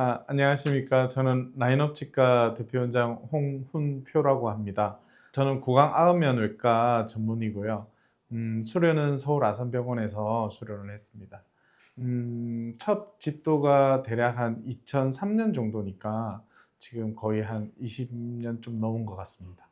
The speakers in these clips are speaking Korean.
안녕하십니까. 저는 라인업 치과 대표원장 홍훈표라고 합니다. 저는 구강 안면외과 전문이고요. 수련은 서울 아산병원에서 수련을 했습니다. 첫 집도가 대략 한 2003년 정도니까 지금 거의 한 20년 좀 넘은 것 같습니다.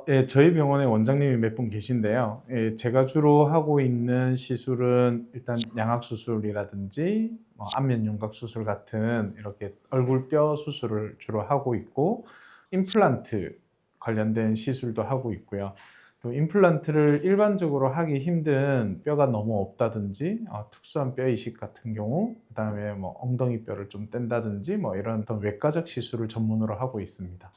예, 저희 병원에 원장님이 몇 분 계신데요. 예, 제가 주로 하고 있는 시술은 일단 양악 수술이라든지 안면 윤곽 수술 같은 이렇게 얼굴 뼈 수술을 주로 하고 있고, 임플란트 관련된 시술도 하고 있고요. 또 임플란트를 일반적으로 하기 힘든 뼈가 너무 없다든지 특수한 뼈 이식 같은 경우, 그다음에 뭐 엉덩이 뼈를 좀 뗀다든지 뭐 이런 어떤 외과적 시술을 전문으로 하고 있습니다.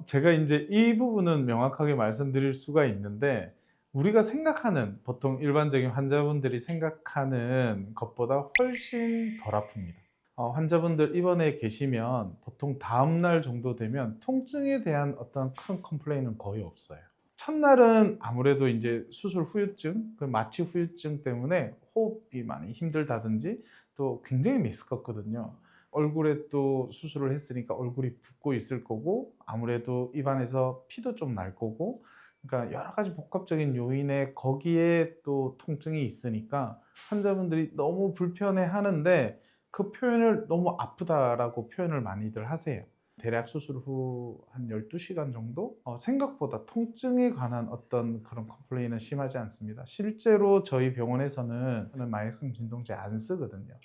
제가 이제 이 부분은 명확하게 말씀드릴 수가 있는데, 우리가 생각하는, 보통 일반적인 환자분들이 생각하는 것보다 훨씬 덜 아픕니다. 환자분들 입원해 계시면 보통 다음 날 정도 되면 통증에 대한 어떤 큰 컴플레인은 거의 없어요. 첫날은 아무래도 이제 수술 후유증, 그 마취 후유증 때문에 호흡이 많이 힘들다든지 또 굉장히 메스껍거든요. 얼굴에 또 수술을 했으니까 얼굴이 붓고 있을 거고, 아무래도 입안에서 피도 좀 날 거고, 그러니까 여러 가지 복합적인 요인에 거기에 또 통증이 있으니까 환자분들이 너무 불편해 하는데, 그 표현을 너무 아프다라고 표현을 많이들 하세요. 대략 수술 후 한 12시간 정도? 생각보다 통증에 관한 어떤 그런 컴플레인은 심하지 않습니다. 실제로 저희 병원에서는 저는 마약성 진통제 안 쓰거든요.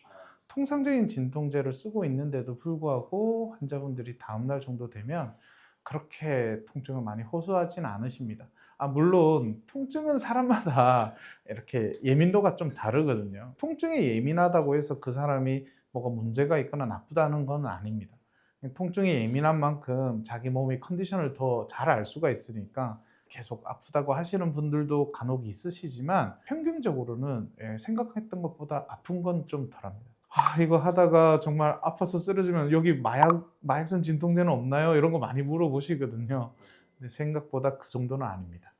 통상적인 진통제를 쓰고 있는데도 불구하고 환자분들이 다음날 정도 되면 그렇게 통증을 많이 호소하진 않으십니다. 물론 통증은 사람마다 이렇게 예민도가 좀 다르거든요. 통증에 예민하다고 해서 그 사람이 뭐가 문제가 있거나 나쁘다는 건 아닙니다. 통증에 예민한 만큼 자기 몸의 컨디션을 더 잘 알 수가 있으니까 계속 아프다고 하시는 분들도 간혹 있으시지만, 평균적으로는 생각했던 것보다 아픈 건 좀 덜합니다. 이거 하다가 정말 아파서 쓰러지면 여기 마약성 진통제는 없나요? 이런 거 많이 물어보시거든요. 근데 생각보다 그 정도는 아닙니다.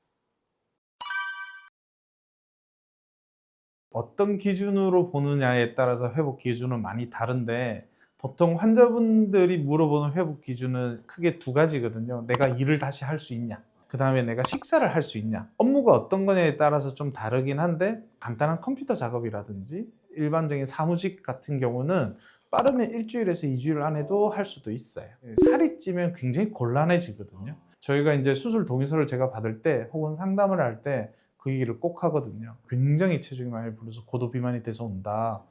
어떤 기준으로 보느냐에 따라서 회복 기준은 많이 다른데, 보통 환자분들이 물어보는 회복 기준은 크게 두 가지거든요. 내가 일을 다시 할 수 있냐? 그다음에 내가 식사를 할 수 있냐? 업무가 어떤 거냐에 따라서 좀 다르긴 한데, 간단한 컴퓨터 작업이라든지 일반적인 사무직 같은 경우는 빠르면 일주일에서 2주일 안에도 할 수도 있어요. 살이 찌면 굉장히 곤란해지거든요. 저희가 이제 수술 동의서를 제가 받을 때 혹은 상담을 할 때 그 얘기를 꼭 하거든요. 굉장히 체중이 많이 불어서 고도 비만이 돼서 온다.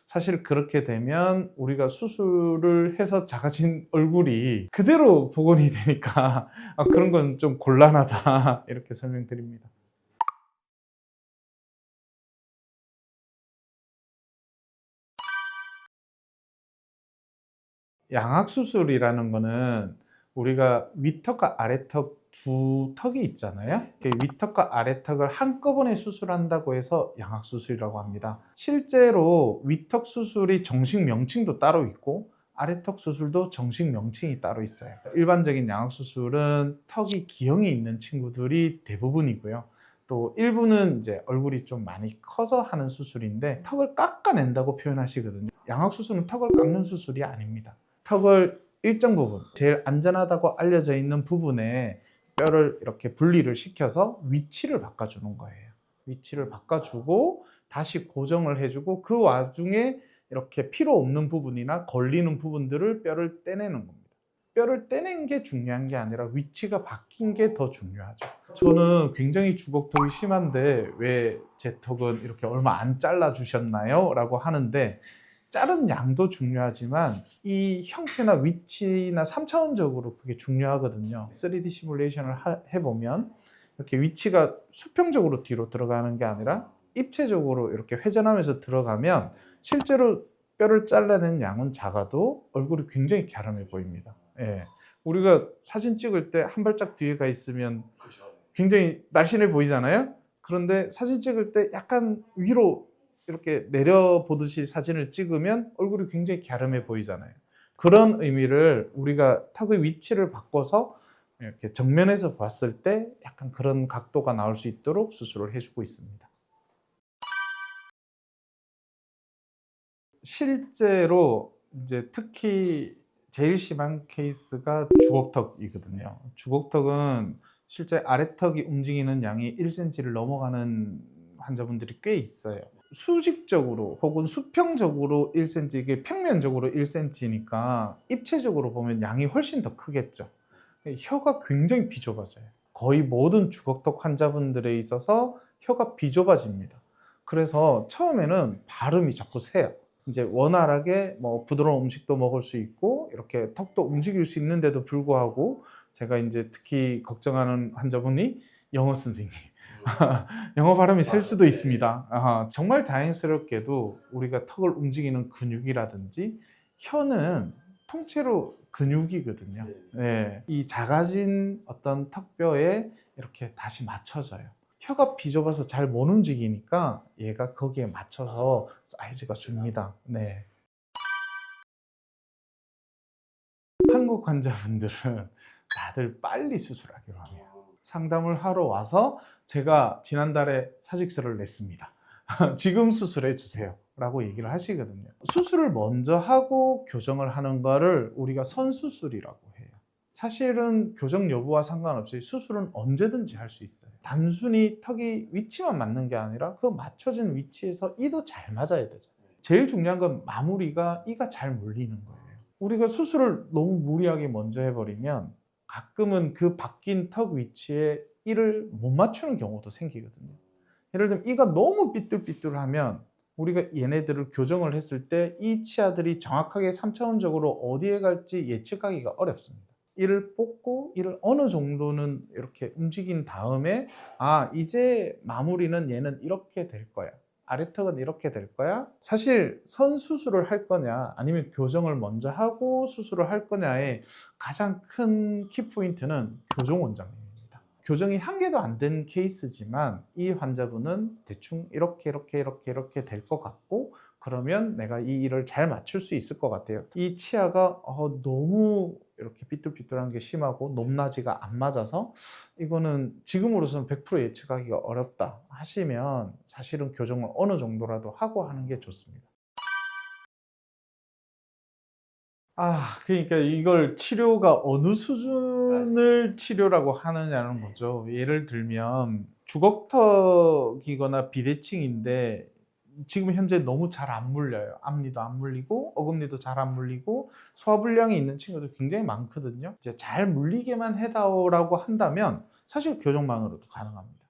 사실 그렇게 되면 우리가 수술을 해서 작아진 얼굴이 그대로 복원이 되니까 그런 건 좀 곤란하다. 이렇게 설명드립니다. 양악 수술이라는 거는 우리가 위턱과 아래턱 두 턱이 있잖아요. 위턱과 아래턱을 한꺼번에 수술한다고 해서 양악 수술이라고 합니다. 실제로 위턱 수술이 정식 명칭도 따로 있고 아래턱 수술도 정식 명칭이 따로 있어요. 일반적인 양악 수술은 턱이 기형이 있는 친구들이 대부분이고요. 또 일부는 이제 얼굴이 좀 많이 커서 하는 수술인데, 턱을 깎아낸다고 표현하시거든요. 양악 수술은 턱을 깎는 수술이 아닙니다. 턱을 일정 부분, 제일 안전하다고 알려져 있는 부분에 뼈를 이렇게 분리를 시켜서 위치를 바꿔주는 거예요. 위치를 바꿔주고 다시 고정을 해주고, 그 와중에 이렇게 필요 없는 부분이나 걸리는 부분들을 뼈를 떼내는 겁니다. 뼈를 떼낸 게 중요한 게 아니라 위치가 바뀐 게 더 중요하죠. 저는 굉장히 주걱턱이 심한데 왜 제 턱은 이렇게 얼마 안 잘라 주셨나요? 라고 하는데, 자른 양도 중요하지만 이 형태나 위치나 3차원적으로 그게 중요하거든요. 3D 시뮬레이션을 해보면 이렇게 위치가 수평적으로 뒤로 들어가는 게 아니라 입체적으로 이렇게 회전하면서 들어가면 실제로 뼈를 잘라낸 양은 작아도 얼굴이 굉장히 갸름해 보입니다. 예. 우리가 사진 찍을 때 한 발짝 뒤에 가 있으면 굉장히 날씬해 보이잖아요. 그런데 사진 찍을 때 약간 위로 이렇게 내려보듯이 사진을 찍으면 얼굴이 굉장히 갸름해 보이잖아요. 그런 의미를 우리가 턱의 위치를 바꿔서 이렇게 정면에서 봤을 때 약간 그런 각도가 나올 수 있도록 수술을 해주고 있습니다. 실제로 이제 특히 제일 심한 케이스가 주걱턱이거든요. 주걱턱은 실제 아래턱이 움직이는 양이 1cm를 넘어가는 환자분들이 꽤 있어요. 수직적으로 혹은 수평적으로 1cm, 이게 평면적으로 1cm니까 입체적으로 보면 양이 훨씬 더 크겠죠. 혀가 굉장히 비좁아져요. 거의 모든 주걱턱 환자분들에 있어서 혀가 비좁아집니다. 그래서 처음에는 발음이 자꾸 새요. 이제 원활하게 뭐 부드러운 음식도 먹을 수 있고 이렇게 턱도 움직일 수 있는데도 불구하고 제가 이제 특히 걱정하는 환자분이 영어 선생님. 영어 발음이 셀 수도 있습니다. 정말 다행스럽게도 우리가 턱을 움직이는 근육이라든지 혀는 통째로 근육이거든요. 네. 이 작아진 어떤 턱뼈에 이렇게 다시 맞춰져요. 혀가 비좁아서 잘 못 움직이니까 얘가 거기에 맞춰서 사이즈가 줍니다. 네. 한국 환자분들은 다들 빨리 수술하기로 합니다. 상담을 하러 와서 제가 지난달에 사직서를 냈습니다. 지금 수술해 주세요 라고 얘기를 하시거든요. 수술을 먼저 하고 교정을 하는 거를 우리가 선수술이라고 해요. 사실은 교정 여부와 상관없이 수술은 언제든지 할 수 있어요. 단순히 턱이 위치만 맞는 게 아니라 그 맞춰진 위치에서 이도 잘 맞아야 되죠. 제일 중요한 건 마무리가 이가 잘 물리는 거예요. 우리가 수술을 너무 무리하게 먼저 해버리면 가끔은 그 바뀐 턱 위치에 이를 못 맞추는 경우도 생기거든요. 예를 들면 이가 너무 삐뚤삐뚤하면 우리가 얘네들을 교정을 했을 때 이 치아들이 정확하게 3차원적으로 어디에 갈지 예측하기가 어렵습니다. 이를 뽑고 이를 어느 정도는 이렇게 움직인 다음에 이제 마무리는 얘는 이렇게 될 거야. 아래턱은 이렇게 될 거야. 사실 선 수술을 할 거냐 아니면 교정을 먼저 하고 수술을 할 거냐의 가장 큰 키포인트는 교정 원장님입니다. 교정이 한 개도 안 된 케이스지만 이 환자분은 대충 이렇게 될 것 같고 그러면 내가 이 일을 잘 맞출 수 있을 것 같아요. 이 치아가 너무 이렇게 삐뚤삐뚤한 게 심하고 높낮이가 안 맞아서 이거는 지금으로서는 100% 예측하기가 어렵다 하시면 사실은 교정을 어느 정도라도 하고 하는 게 좋습니다. 그러니까 이걸 치료가 어느 수준을 치료라고 하느냐는 거죠. 예를 들면 주걱턱이거나 비대칭인데 지금 현재 너무 잘 안 물려요. 앞니도 안 물리고 어금니도 잘 안 물리고 소화불량이 있는 친구들 굉장히 많거든요. 이제 잘 물리게만 해다오라고 한다면 사실 교정만으로도 가능합니다.